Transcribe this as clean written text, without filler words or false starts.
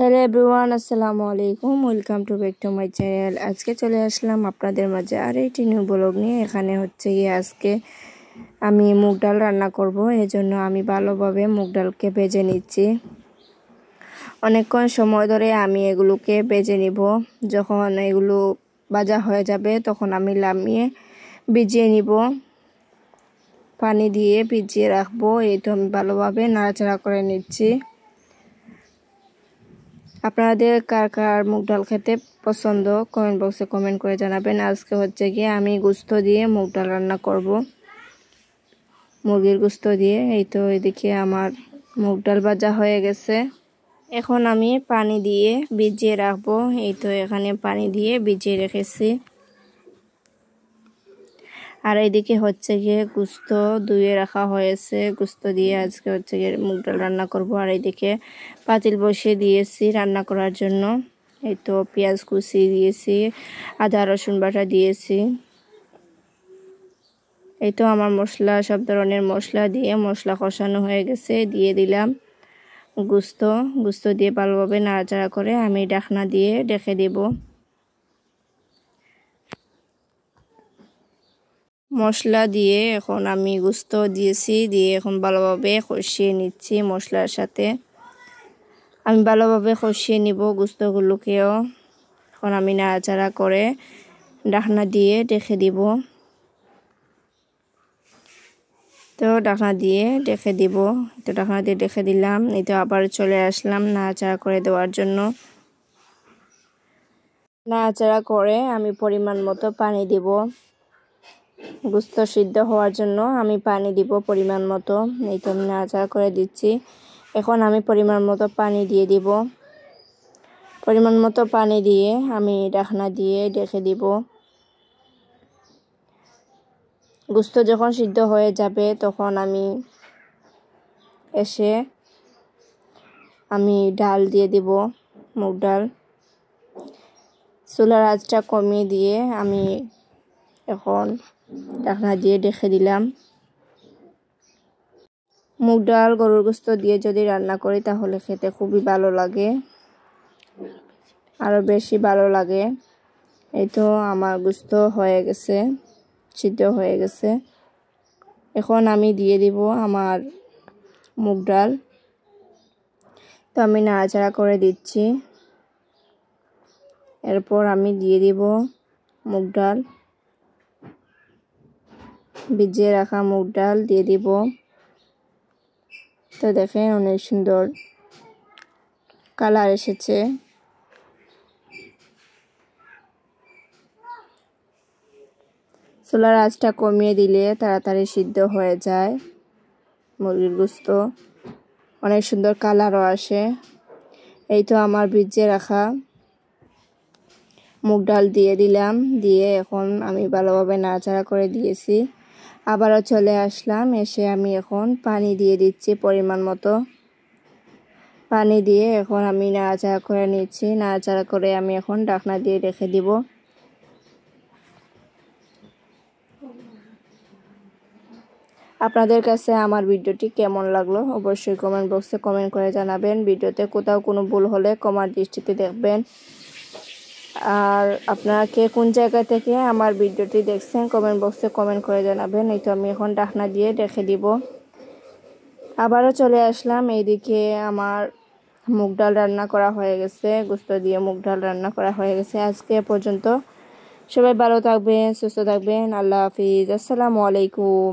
Hello everyone, আসসালামু আলাইকুম। Welcome to back to my channel. আজকে চলে আসলাম আপনাদের মাঝে আর একটি নিউ ব্লগ নিয়ে। এখানে হচ্ছে গিয়ে আজকে আমি মুগ ডাল রান্না করব। এজন্য আমি ভালোভাবে মুগ ডালকে ভেজে নিচ্ছি। অনেকক্ষণ সময় ধরে আমি এগুলোকে ভেজে নিব। যখন এগুলো ভাজা হয়ে যাবে তখন আমি নামিয়ে ভিজিয়ে নিব, পানি দিয়ে ভিজিয়ে রাখবো। এই তো আমি ভালোভাবে নাড়াচাড়া করে নিচ্ছি। আপনাদের কার কার মুগ ডাল খেতে পছন্দ কমেন্ট বক্সে কমেন্ট করে জানাবেন। আজকে হচ্ছে গিয়ে আমি গোস্ত দিয়ে মুগ ডাল রান্না করব, মুরগির গোস্ত দিয়ে। এই তো এদিকে আমার মুগ ডাল ভাজা হয়ে গেছে। এখন আমি পানি দিয়ে ভিজিয়ে রাখবো। এই তো এখানে পানি দিয়ে ভিজিয়ে রেখেছি। আর এইদিকে হচ্ছে গিয়ে গোস্ত ধুয়ে রাখা হয়েছে। গোস্ত দিয়ে আজকে হচ্ছে গিয়ে মুগ ডাল রান্না করব। আর এইদিকে পাতিল বসিয়ে দিয়েছি রান্না করার জন্য। এই তো পেঁয়াজ কুচি দিয়েছি, আদা রসুন বাটা দিয়েছি। এই তো আমার মশলা, সব ধরনের মশলা দিয়ে মশলা কষানো হয়ে গেছে। দিয়ে দিলাম গোস্ত দিয়ে ভালোভাবে নাড়াচাড়া করে আমি ঢাকনা দিয়ে ঢেকে দেব। মশলা দিয়ে এখন আমি গোস্ত দিয়েছি, দিয়ে এখন ভালোভাবে কষিয়ে নিচ্ছি মশলার সাথে। আমি ভালোভাবে কষিয়ে নিব গোস্তগুলোকেও। এখন আমি নাড়াচাড়া করে ঢাকনা দিয়ে ঢেকে দিব। তো ঢাকনা দিয়ে ঢেকে দিব। তো ঢাকনা দিয়ে ঢেকে দিলাম। এই তো আবার চলে আসলাম নাড়াচাড়া করে দেওয়ার জন্য। নাড়াচাড়া করে আমি পরিমাণ মতো পানি দিব। গোস্ত সিদ্ধ হওয়ার জন্য আমি পানি দিব পরিমাণ মতো। এই তো আমি নাড়াচাড়া করে দিচ্ছি। এখন আমি পরিমাণ মতো পানি দিয়ে দিব। পরিমাণ মতো পানি দিয়ে আমি ঢাকনা দিয়ে ঢেকে দিব। গোস্ত যখন সিদ্ধ হয়ে যাবে তখন আমি এসে ডাল দিয়ে দিব, মুগ ডাল। চুলার আঁচটা কমিয়ে দিয়ে আমি এখন ঢাকনা দিয়ে ঢেকে দিলাম। মুগ ডাল গরুর গোস্ত দিয়ে যদি রান্না করি তাহলে খেতে খুবই ভালো লাগে, আরো বেশি ভালো লাগে। এই তো আমার গোস্ত হয়ে গেছে, সিদ্ধ হয়ে গেছে। এখন আমি দিয়ে দিব আমার মুগ ডাল। তো আমি নাড়াচাড়া করে দিচ্ছি। এরপর আমি দিয়ে দিব মুগ ডাল, ভিজিয়ে রাখা মুগ ডাল দিয়ে দিব। তো দেখেন অনেক সুন্দর কালার এসেছে। চুলার আঁচটা কমিয়ে দিলে তাড়াতাড়ি সিদ্ধ হয়ে যায় মুরগির গোস্ত, অনেক সুন্দর কালারও আসে। এই তো আমার ভিজিয়ে রাখা মুগ ডাল দিয়ে দিলাম, দিয়ে এখন আমি ভালোভাবে নাড়াচাড়া করে দিয়েছি। আবারও চলে আসলাম, এসে আমি এখন পানি দিয়ে দিচ্ছি পরিমাণ মতো। পানি দিয়ে এখন আমি নাড়াচাড়া করে নিচ্ছি। নাড়াচাড়া করে আমি এখন ঢাকনা দিয়ে রেখে দিব। আপনাদের কাছে আমার ভিডিওটি কেমন লাগলো অবশ্যই কমেন্ট বক্সে কমেন্ট করে জানাবেন। ভিডিওতে কোথাও কোনো ভুল হলে ক্ষমার দৃষ্টিতে দেখবেন। আর আপনারা কে কোন জায়গা থেকে আমার ভিডিওটি দেখছেন কমেন্ট বক্সে কমেন্ট করে জানাবেন। এই তো আমি এখন ঢাকনা দিয়ে রেখে দিব। আবারও চলে আসলাম, এইদিকে আমার মুগ ডাল রান্না করা হয়ে গেছে, গোস্ত দিয়ে মুগ ডাল রান্না করা হয়ে গেছে। আজকে পর্যন্ত সবাই ভালো থাকবেন, সুস্থ থাকবেন। আল্লাহ হাফিজ, আসসালামু আলাইকুম।